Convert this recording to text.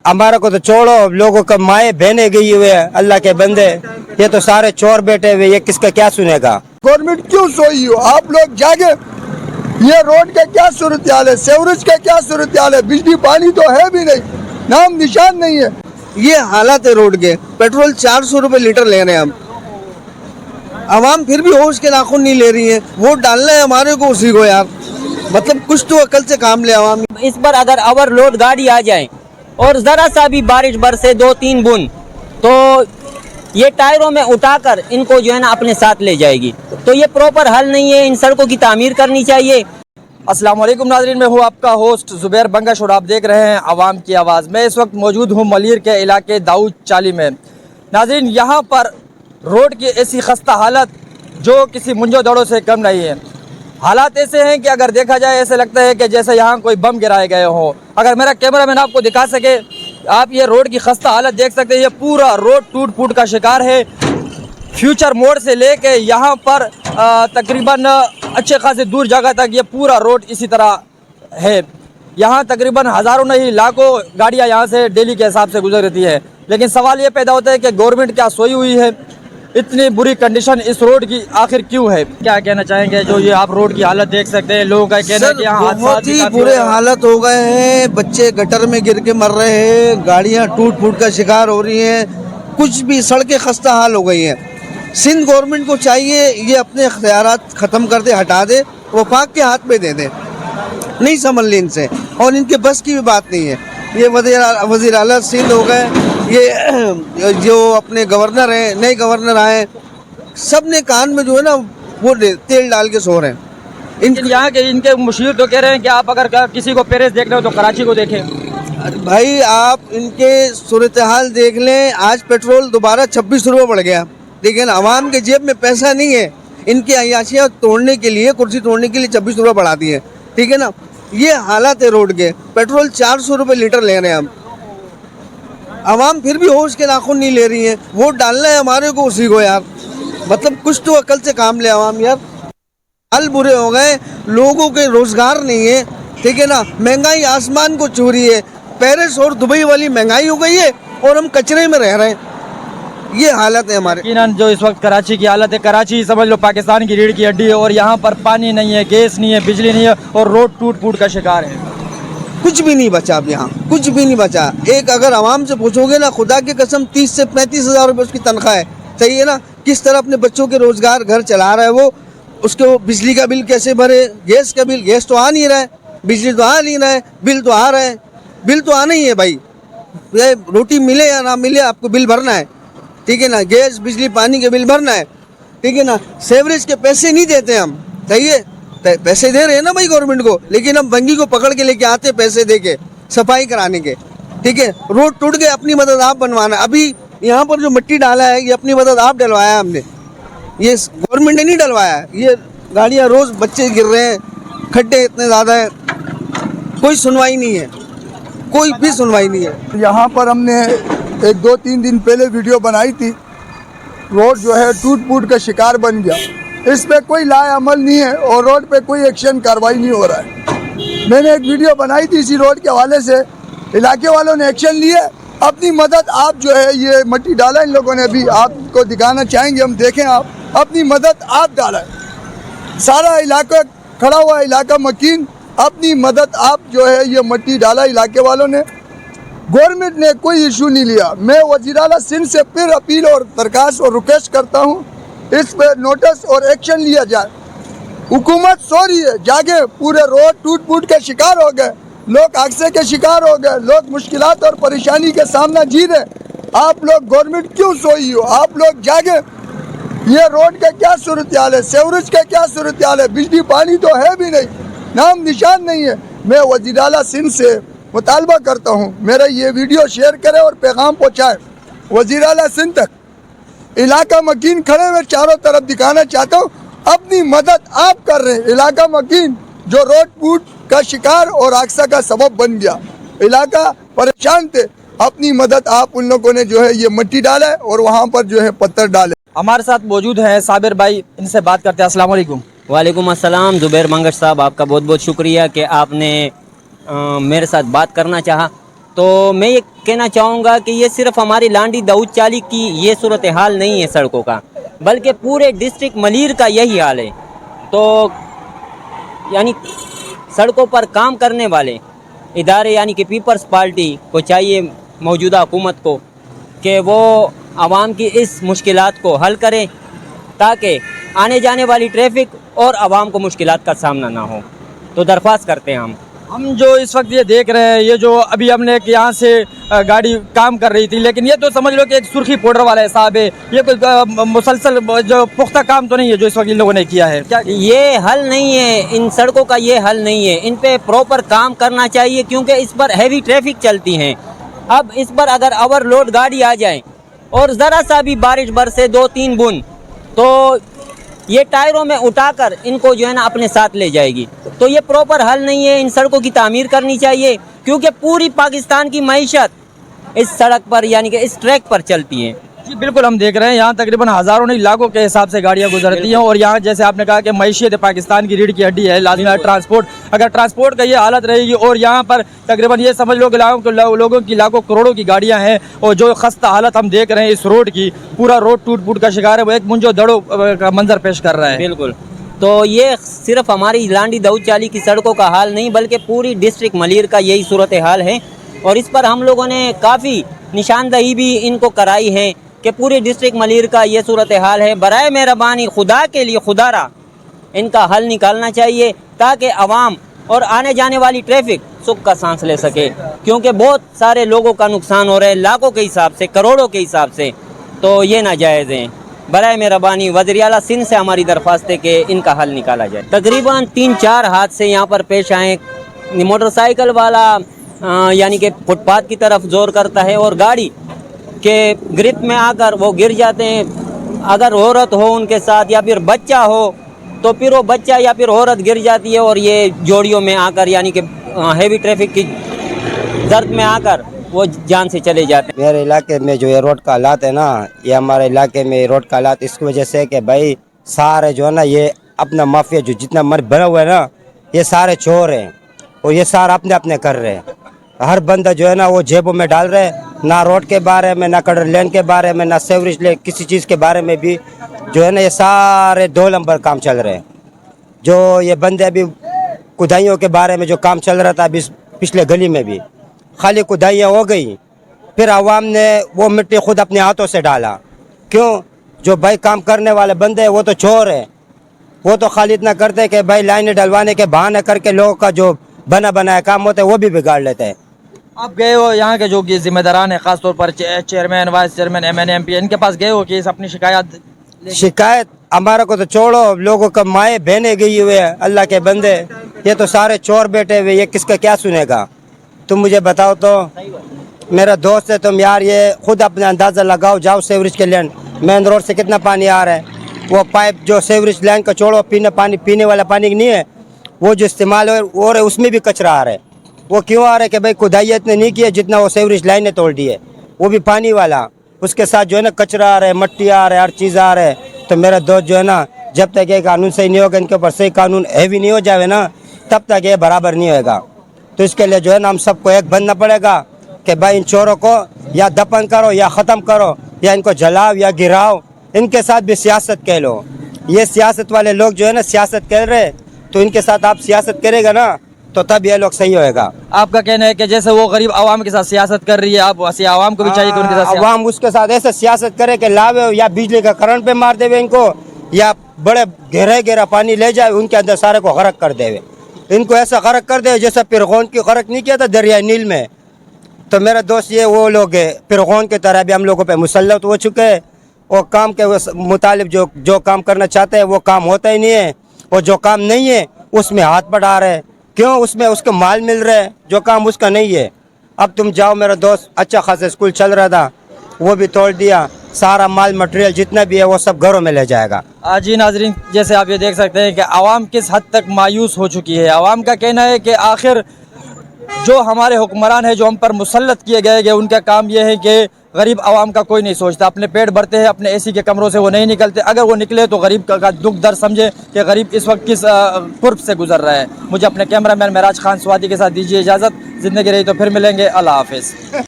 हमारा को तो छोड़ो, लोगों का माए बहने गई हुए हैं, अल्लाह के बंदे, ये तो सारे चोर बैठे हुए, ये किसका क्या सुनेगा। गवर्नमेंट क्यों सोई हो, आप लोग जागे। ये रोड का क्या सूरत हाल है, सेवरेज का क्या सूरत हाल है, बिजली पानी तो है भी नहीं, नाम निशान नहीं है। ये हालात है रोड के। पेट्रोल 400 रुपए लीटर ले रहे हैं हम, आवाम फिर भी होश के नाखून नहीं ले रही है। वोट डालना है हमारे को उसी को यार, मतलब कुछ तो अकल से काम ले आवाम। इस पर अगर ओवरलोड गाड़ी आ जाए और ज़रा सा भी बारिश बरसे 2-3 बूंद, तो ये टायरों में उठाकर इनको जो है ना अपने साथ ले जाएगी। तो ये प्रॉपर हल नहीं है, इन सड़कों की तामीर करनी चाहिए। अस्सलाम वालेकुम नाज़रीन, मैं हूँ आपका होस्ट ज़ुबैर बंगश और आप देख रहे हैं आवाम की आवाज़। मैं इस वक्त मौजूद हूँ मलिर के इलाके दाऊद चाली में। नाज़रीन, यहाँ पर रोड की ऐसी खस्ता हालत जो किसी मुंजो दड़ों से कम नहीं है। हालात ऐसे हैं कि अगर देखा जाए ऐसे लगता है कि जैसे यहाँ कोई बम गिराए गए हो। अगर मेरा कैमरा मैन आपको दिखा सके, आप ये रोड की खस्ता हालत देख सकते हैं। ये पूरा रोड टूट फूट का शिकार है। फ्यूचर मोड़ से लेके यहाँ पर तकरीबन अच्छे खासे दूर जगह तक ये पूरा रोड इसी तरह है। यहाँ तकरीबन हज़ारों नहीं लाखों गाड़ियाँ यहाँ से डेली के हिसाब से गुजरती है। लेकिन सवाल ये पैदा होता है कि गवर्नमेंट क्या सोई हुई है, इतनी बुरी कंडीशन इस रोड की आखिर क्यों है। क्या कहना चाहेंगे, जो ये आप रोड की हालत देख सकते हैं, लोगों का कहना है कि यहाँ बहुत ही बुरे हालत हो गए हैं। बच्चे गटर में गिर के मर रहे हैं, गाड़ियाँ टूट फूट का शिकार हो रही हैं, कुछ भी सड़कें खस्ता हाल हो गई हैं। सिंध गवर्नमेंट को चाहिए ये अपने इख्तियारात ख़त्म कर दे, हटा दे, वफाक के हाथ में दे दे, नहीं संभल ली इनसे, और इनके बस की भी बात नहीं है। ये वज़ीर आला सिंध हो गए, ये जो अपने गवर्नर हैं, नए गवर्नर आए, सब ने कान में जो है ना वो तेल डाल के सो रहे हैं। यहाँ के इनके मुशीर तो कह रहे हैं कि आप अगर किसी को पेरिस देखना हो तो कराची को देखें। भाई आप इनके सूरत हाल देख लें। आज पेट्रोल दोबारा 26 रुपये बढ़ गया, लेकिन आवाम के जेब में पैसा नहीं है। इनकी अय्याशियाँ तोड़ने के लिए, कुर्सी तोड़ने के लिए 26 रुपये बढ़ा दिए, ठीक है ना। ये हालात है रोड के। पेट्रोल 400 रुपये लीटर ले रहे हैं हम, आवाम फिर भी होश के नाखून नहीं ले रही है। वोट डालना है हमारे को उसी को यार, मतलब कुछ तो अकल से काम ले आवाम यार। हाल बुरे हो गए, लोगों के रोज़गार नहीं है, ठीक है ना। महंगाई आसमान को छू रही है। पेरिस और दुबई वाली महंगाई हो गई है और हम कचरे में रह रहे हैं। ये हालत है हमारे। यकीनन जो इस वक्त कराची की हालत है, कराची समझ लो पाकिस्तान की रीढ़ की हड्डी है, और यहाँ पर पानी नहीं है, गैस नहीं है, बिजली नहीं है, और रोड टूट फूट का शिकार है। कुछ भी नहीं बचा अब यहाँ, कुछ भी नहीं बचा। एक अगर आवाम से पूछोगे ना, खुदा की कसम 30 से 35 हज़ार रुपये उसकी तनख्वाह है, सही है ना। किस तरह अपने बच्चों के रोज़गार घर चला रहा है वो, उसके वो बिजली का बिल कैसे भरे, गैस का बिल, गैस तो आ नहीं रहा है, बिजली तो आ नहीं रहा है, बिल तो आ रहा है, बिल तो आना ही है भाई। रोटी मिले या ना मिले आपको बिल भरना है, ठीक है ना। गैस बिजली पानी के बिल भरना है, ठीक है ना। सेवरेज के पैसे नहीं देते हम, सही है, पैसे दे रहे हैं ना भाई गवर्नमेंट को, लेकिन हम बंगी को पकड़ के लेके आते पैसे दे के सफाई कराने के, ठीक है। रोड टूट गए, अपनी मदद आप बनवाना। अभी यहाँ पर जो मिट्टी डाला है ये अपनी मदद आप डलवाया हमने, ये गवर्नमेंट ने नहीं डलवाया। ये गाड़ियाँ रोज़ बच्चे गिर रहे हैं, खड्डे इतने ज़्यादा हैं, कोई सुनवाई नहीं है, कोई भी सुनवाई नहीं है। यहाँ पर हमने 1-2-3 दिन पहले वीडियो बनाई थी, रोड जो है टूट फूट का शिकार बन गया। इस पे कोई लाए अमल नहीं है और रोड पे कोई एक्शन कार्रवाई नहीं हो रहा है। मैंने एक वीडियो बनाई थी इसी रोड के हवाले से, इलाके वालों ने एक्शन लिए, अपनी मदद आप जो है ये मट्टी डाला इन लोगों ने, अभी आपको दिखाना चाहेंगे, हम देखें, आप अपनी मदद आप डाला। सारा इलाका खड़ा हुआ, इलाका मकीन, अपनी मदद आप जो है ये मट्टी डाला इलाके वालों ने। गवर्नमेंट ने कोई इशू नहीं लिया। मैं वज़ीर आला सिंध से फिर अपील और दरखास्त और रिक्वेस्ट करता हूँ, इस पर नोटिस और एक्शन लिया जाए। हुकूमत सो रही है, जागे। पूरे रोड टूट फूट के शिकार हो गए, लोग हादसे के शिकार हो गए, लोग मुश्किलात और परेशानी के सामना जी रहे। आप लोग गवर्नमेंट क्यों सोई हो, आप लोग जागे। ये रोड का क्या सूरत हाल है, सेवरेज का क्या सूरत हाल है, बिजली पानी तो है भी नहीं, नाम निशान नहीं है। मैं वज़ीर आला सिंध से मुतालबा करता हूँ, मेरा ये वीडियो शेयर करें और पैगाम पहुँचाएँ वज़ीर आला सिंध तक। इलाका मकीन खड़े हुए चारों तरफ दिखाना चाहता हूँ, अपनी मदद आप कर रहे हैं। इलाका मकीन जो रोड फूट का शिकार और हादसा का सबब बन गया, इलाका परेशान थे, अपनी मदद आप उन लोगों ने जो है ये मिट्टी डाला है और वहाँ पर जो है पत्थर डाले। हमारे साथ मौजूद हैं साबिर भाई, इनसे बात करते हैं। अस्सलाम वालेकुम। वालेकुम अस्सलाम। ज़ुबैर मंगश साहब, आपका बहुत बहुत शुक्रिया कि आपने मेरे साथ बात करना चाहा। तो मैं ये कहना चाहूँगा कि ये सिर्फ हमारी लांडी दाऊद चाली की ये सूरत हाल नहीं है सड़कों का, बल्कि पूरे डिस्ट्रिक्ट मलीर का यही हाल है। तो यानी सड़कों पर काम करने वाले इदारे यानी कि पीपल्स पार्टी को चाहिए मौजूदा हुकूमत को कि वो आवाम की इस मुश्किलात को हल करें ताकि आने जाने वाली ट्रैफिक और आवाम को मुश्किलात का सामना ना हो। तो दरख्वास्त करते हैं हम जो इस वक्त ये देख रहे हैं, ये जो अभी हमने एक यहाँ से गाड़ी काम कर रही थी, लेकिन ये तो समझ लो कि एक सुर्खी पाउडर वाला हिसाब है, ये कोई मुसलसल जो पुख्ता काम तो नहीं है जो इस वक्त इन लोगों ने किया है। क्या ये हल नहीं है, इन सड़कों का ये हल नहीं है, इन पे प्रॉपर काम करना चाहिए क्योंकि इस पर हैवी ट्रैफिक चलती हैं। अब इस पर अगर ओवरलोड गाड़ी आ जाए और ज़रा सा भी बारिश बरसे 2-3 बूंद तो ये टायरों में उठाकर इनको जो है ना अपने साथ ले जाएगी। तो ये प्रॉपर हल नहीं है, इन सड़कों की तामीर करनी चाहिए क्योंकि पूरी पाकिस्तान की मईशत इस सड़क पर यानी कि इस ट्रैक पर चलती है। जी बिल्कुल, हम देख रहे हैं यहाँ तकरीबन हज़ारों नहीं लाखों के हिसाब से गाड़ियाँ गुजरती हैं और यहाँ जैसे आपने कहा कि मईशियत पाकिस्तान की रीढ़ की हड्डी है, लाजमी ट्रांसपोर्ट। अगर ट्रांसपोर्ट का ये हालत रहेगी और यहाँ पर तकरीबन ये समझ लो कि लोगों की लाखों करोड़ों की गाड़ियाँ हैं और जो खस्ता हालत हम देख रहे हैं इस रोड की, पूरा रोड टूट फूट का शिकार है, वो एक मुंजो दड़ो का मंजर पेश कर रहा है। बिल्कुल, तो ये सिर्फ हमारी लांडी दाऊद चाली की सड़कों का हाल नहीं बल्कि पूरी डिस्ट्रिक्ट मलीर का यही सूरत हाल है और इस पर हम लोगों ने काफ़ी निशानदही भी इनको कराई है कि पूरे डिस्ट्रिक्ट मलीर का ये सूरत हाल है। बराए मेहरबानी खुदा के लिए खुदारा इनका हल निकालना चाहिए ताकि आवाम और आने जाने वाली ट्रैफिक सुख का सांस ले सके क्योंकि बहुत सारे लोगों का नुकसान हो रहा है लाखों के हिसाब से, करोड़ों के हिसाब से। तो ये नाजायज़ है। बराए मेहरबानी वज़ीर आला सिंध से हमारी दरख्वास्त है कि इनका हल निकाला जाए। तकरीबन 3-4 हादसे यहाँ पर पेश आए। मोटरसाइकिल वाला यानी कि फुटपाथ की तरफ जोर करता है और गाड़ी के ग्रिप में आकर वो गिर जाते हैं। अगर औरत हो उनके साथ या फिर बच्चा हो तो फिर वो बच्चा या फिर औरत गिर जाती है और ये जोड़ियों में आकर यानी कि हेवी ट्रैफिक की जर्द में आकर वो जान से चले जाते हैं। मेरे इलाके में जो ये रोड का हालात है ना, ये हमारे इलाके में रोड का हालात इसकी वजह से कि भाई सारे जो है ना ये अपना माफिया जो जितना मर भरा हुआ है ना, ये सारे चोर हैं और ये सारे अपने अपने कर रहे हैं। हर बंदा जो है ना वो जेबों में डाल रहे हैं, ना रोड के बारे में, ना कटर लेन के बारे में, ना सेवरेज लेन, किसी चीज़ के बारे में भी जो है ना ये सारे 2 नंबर काम चल रहे हैं। जो ये बंदे अभी खुदाइयों के बारे में जो काम चल रहा था अभी पिछले गली में भी खाली खुदाइयाँ हो गई, फिर आवाम ने वो मिट्टी खुद अपने हाथों से डाला। क्यों? जो भाई काम करने वाले बंदे हैं वो तो चोर है, वो तो खाली इतना करते हैं कि भाई लाइनें डलवाने के बहाने करके लोगों का जो बना बनाया काम होता है वो भी बिगाड़ लेते हैं। आप गए हो यहाँ के जो कि जिम्मेदारान है, खासतौर पर chairman, vice chairman, MNA, MP, इनके पास गए हो कि अपनी शिकायत हमारा को तो छोड़ो, लोगों का माए बहने गई हुए हैं, अल्लाह के बंदे ये तो सारे चोर बैठे हुए, ये किसका क्या सुनेगा? तुम मुझे बताओ तो। मेरा दोस्त है, तुम यार ये खुद अपने अंदाज़ा लगाओ, जाओ सेवरेज के लैंड मेन रोड से कितना पानी आ रहा है, वो पाइप जो सेवरेज लाइन का छोड़ो, पीने वाला पानी नहीं है, वो जो इस्तेमाल हो रहा है उसमें भी कचरा आ रहा है। वो क्यों आ रहा है कि भाई खुदाई इतने नहीं किए जितना वो सेवरेज लाइन ने तोड़ दी है, वो भी पानी वाला, उसके साथ जो है ना कचरा आ रहा है, मट्टी आ रहा है, हर चीज़ आ रहा है। तो मेरा दोस्त जो है ना, जब तक ये कानून सही नहीं होगा, इनके ऊपर सही कानून हैवी नहीं हो जाए ना, तब तक ये बराबर नहीं होगा। तो इसके लिए जो है ना हम सबको एक बनना पड़ेगा कि भाई इन चोरों को या दफन करो या ख़त्म करो या इनको जलाओ या गिराओ। इनके साथ भी सियासत कह लो, ये सियासत वाले लोग जो है ना सियासत कर रहे, तो इनके साथ आप सियासत करेगा ना तो तब ये लोग सही होएगा। आपका कहना है कि जैसे वो गरीब आवाम के साथ सियासत कर रही है, आप वैसे आवाम को भी चाहिए कि उनके साथ आवाम उसके साथ ऐसे सियासत करे कि लावे या बिजली का करंट पे मार देवे इनको, या बड़े गहरा पानी ले जाए उनके अंदर सारे को गरक कर देवे। इनको ऐसा गरक कर दे जैसा फिरौन की गरक नहीं किया था दरिया नील में। तो मेरा दोस्त ये वो लोग फिरौन की तरह भी हम लोगों पे मुसल्लत हो चुके हैं और काम के मुतालिब जो काम करना चाहते हैं वो काम होता ही नहीं है, और जो काम नहीं है उसमें हाथ बढ़ा रहे हैं। क्यों? उसमें उसको माल मिल रहा है, जो काम उसका नहीं है। अब तुम जाओ, मेरा दोस्त अच्छा खासा स्कूल चल रहा था वो भी तोड़ दिया, सारा माल मटेरियल जितना भी है वो सब घरों में ले जाएगा। जी नाजरीन, जैसे आप ये देख सकते हैं कि आवाम किस हद तक मायूस हो चुकी है। आवाम का कहना है कि आखिर जो हमारे हुक्मरान हैं जो हम पर मुसल्लत किए गए उनका काम यह है कि गरीब आवाम का कोई नहीं सोचता। अपने पेट भरते हैं, अपने एसी के कमरों से वो नहीं निकलते। अगर वो निकले तो गरीब का दुख दर्द समझे कि गरीब इस वक्त किस कुर्ब से गुजर रहा है। मुझे अपने कैमरामैन महराज खान स्वाति के साथ दीजिए इजाज़त। ज़िंदगी रही तो फिर मिलेंगे। अल्लाह हाफिज़।